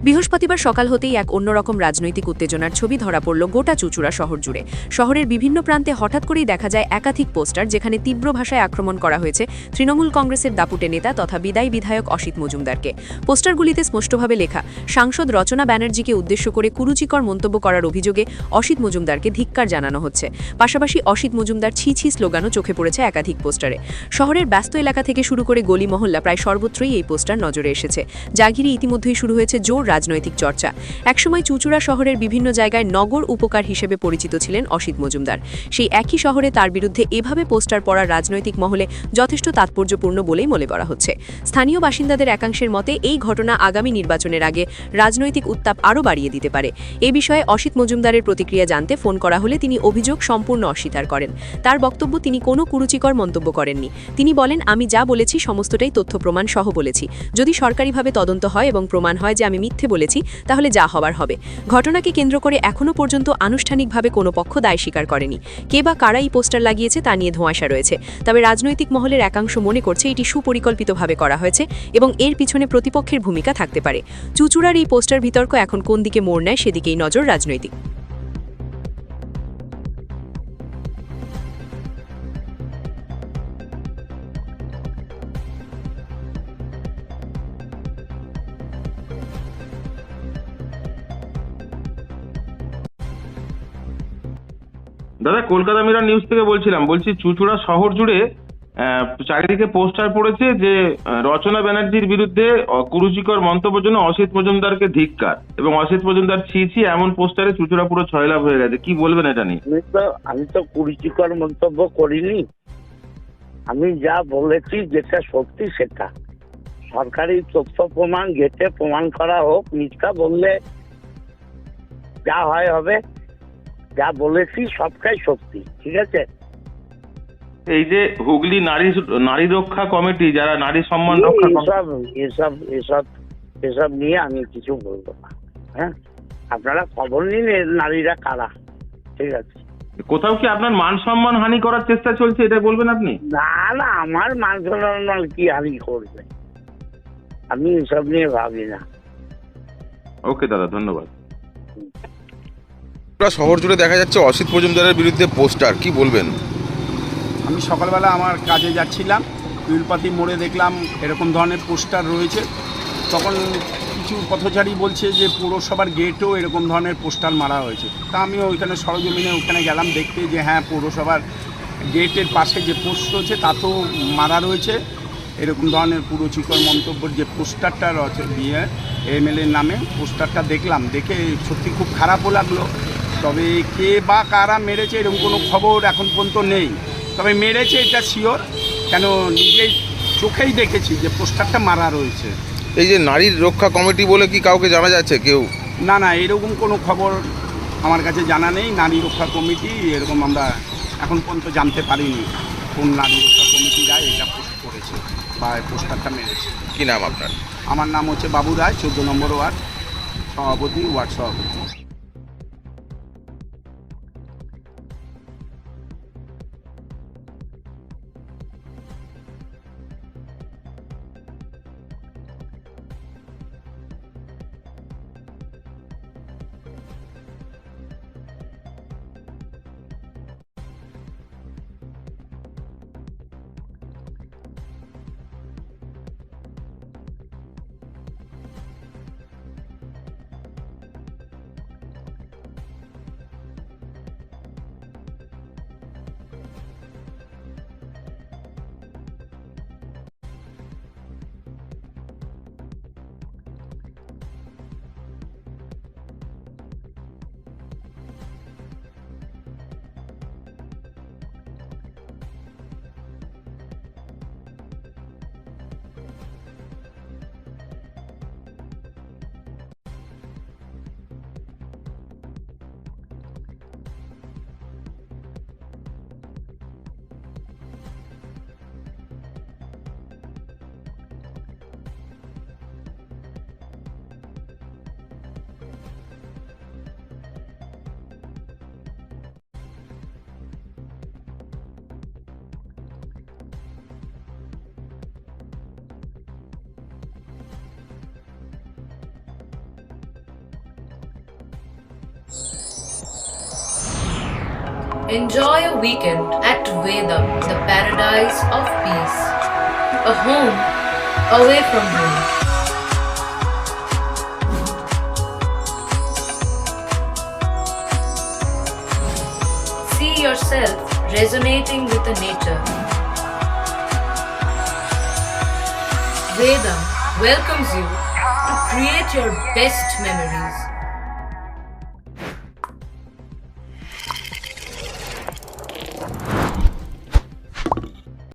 বৃহস্পতিবার সকাল হতেই এক অন্যরকম রাজনৈতিক উত্তেজনার ছবি ধরা পড়ল গোটা চুঁচুড়া শহর জুড়ে। শহরের বিভিন্ন প্রান্তে হঠাৎ করেই দেখা যায় একাধিক পোস্টার, যেখানে তীব্র ভাষায় আক্রমণ করা হয়েছে তৃণমূল কংগ্রেসের দাপুটে নেতা তথা বিদায়ী বিধায়ক অসিত মজুমদারকে। পোস্টারগুলিতে স্পষ্টভাবে লেখা, সাংসদ রচনা ব্যানার্জিকে উদ্দেশ্য করে কুরুচিকর মন্তব্য করার অভিযোগে অসিত মজুমদারকে ধিক্কার জানানো হচ্ছে। পাশাপাশি অসিত মজুমদার ছি ছি স্লোগানও চোখে পড়েছে একাধিক পোস্টারে। শহরের ব্যস্ত এলাকা থেকে শুরু করে গলি মহল্লা প্রায় সর্বত্রই এই পোস্টার নজরে এসেছে, যা ঘিরে ইতিমধ্যেই শুরু হয়েছে জোর রাজনৈতিক চর্চা। একসময় চুঁচুড়া শহরের বিভিন্ন জায়গায় নগর উপকার হিসেবে পরিচিত ছিলেন অসিত মজুমদার। সেই একই শহরে তার বিরুদ্ধে এভাবে পোস্টার পড়ার রাজনৈতিক মহলে যথেষ্ট তাৎপর্যপূর্ণ বলেই মনে করা হচ্ছে। স্থানীয় বাসিন্দাদের একাংশের মতে এই ঘটনা আগামী নির্বাচনের আগে রাজনৈতিক উত্তাপ আরও বাড়িয়ে দিতে পারে। এ বিষয়ে অসিত মজুমদারের প্রতিক্রিয়া জানতে ফোন করা হলে তিনি অভিযোগ সম্পূর্ণ অস্বীকার করেন। তার বক্তব্য, তিনি কোনো কুরুচিকর মন্তব্য করেননি। তিনি বলেন, আমি যা বলেছি সমস্তটাই তথ্য প্রমাণ সহ বলেছি। যদি সরকারিভাবে তদন্ত হয় এবং প্রমাণ হয় যে আমি মিথ্যে বলেছি, তাহলে যা হবার হবে। ঘটনাকে কেন্দ্র করে এখনও পর্যন্ত আনুষ্ঠানিকভাবে কোনো পক্ষ দায় স্বীকার করেনি। কে বা কারা এই পোস্টার লাগিয়েছে তা নিয়ে ধোঁয়াশা রয়েছে। তবে রাজনৈতিক মহলের একাংশ মনে করছে এটি সুপরিকল্পিতভাবে করা হয়েছে এবং এর পিছনে প্রতিপক্ষের ভূমিকা থাকতে পারে। চুঁচুড়ার এই পোস্টার বিতর্ক এখন কোন দিকে মোড় নেয় সেদিকেই নজর রাজনৈতিক। দাদা, কলকাতা মিরর নিউজ থেকে বলছি চুঁচুড়া শহর জুড়ে চারিদিকে পোস্টার পড়েছে যে রচনা ব্যানার্জির বিরুদ্ধে কুরুচিকর মন্তব্যের জন্য অসিত মজুমদারকে ধিক্কার, এবং অসিত মজুমদার ছি ছি এমন পোস্টারে চুঁচুড়া পুরো ছয়লাভ হয়ে গেছে। কি বলবেন এটা নিয়ে? আমি তো কুরুচিকর মন্তব্য করিনি। আমি যা বলেছি যেটা সত্যি সেটা। সরকারি তথ্য প্রমাণ ঘেটে প্রমাণ করা হোক। মিথ্যা বললে যা হয় হবে। যা বলেছি সবটাই সত্যি, ঠিক আছে? এই যে হুগলি নারী রক্ষা কমিটি, যারা নারী সম্মান রক্ষা এসব নিয়ে আমি কিছু বলবো না। হ্যাঁ, আপনারা খবর নিন এর নারীরা কারা, ঠিক আছে? কোথাও কি আপনার মান সম্মান হানি করার চেষ্টা চলছে, এটা বলবেন আপনি? না না, আমার মান সম্মান কি হানি করবে? আমি এসব নিয়ে ভাবি না। ওকে দাদা, ধন্যবাদ। শহর জুড়ে দেখা যাচ্ছে অসিত মজুমদারের বিরুদ্ধে পোস্টার, কি বলবেন? আমি সকালবেলা আমার কাজে যাচ্ছিলাম, উইলপাতি মোড়ে দেখলাম এরকম ধরনের পোস্টার রয়েছে। তখন কিছু পথচারী বলছে যে পৌরসভার গেটেও এরকম ধরনের পোস্টার মারা হয়েছে। তা আমি ওইখানে সরজমিনে ওখানে গেলাম দেখতে, যে হ্যাঁ, পৌরসভার গেটের পাশে যে পোস্ট রয়েছে তাতেও মারা রয়েছে এরকম ধরনের কুরুচিকর মন্তব্যের যে পোস্টারটা রয়েছে দিয়ে এমএলএর নামে। পোস্টারটা দেখলাম, দেখে সত্যি খুব খারাপও লাগলো। তবে কে বা কারা মেরেছে এরকম কোনো খবর এখন পর্যন্ত নেই। তবে মেরেছে এটা শিওর, কেন নিজেই চোখেই দেখেছি যে পোস্টারটা মারা রয়েছে। এই যে নারীর রক্ষা কমিটি বলে কি কাউকে জানা যাচ্ছে কেউ? না না, এরকম কোনো খবর আমার কাছে জানা নেই। নারী রক্ষা কমিটি এরকম আমরা এখন পর্যন্ত জানতে পারিনি কোন নারী রক্ষা কমিটিরা এটা পোস্ট করেছে বা পোস্টারটা মেরেছে। কি নাম আপনার? আমার নাম হচ্ছে বাবু রায়, 14 নম্বর ওয়ার্ড সভাপতি, ওয়ার্ড সভাপতি। Enjoy a weekend at Vedam, the paradise of peace. A home away from home. See yourself resonating with the nature. Vedam welcomes you to create your best memories.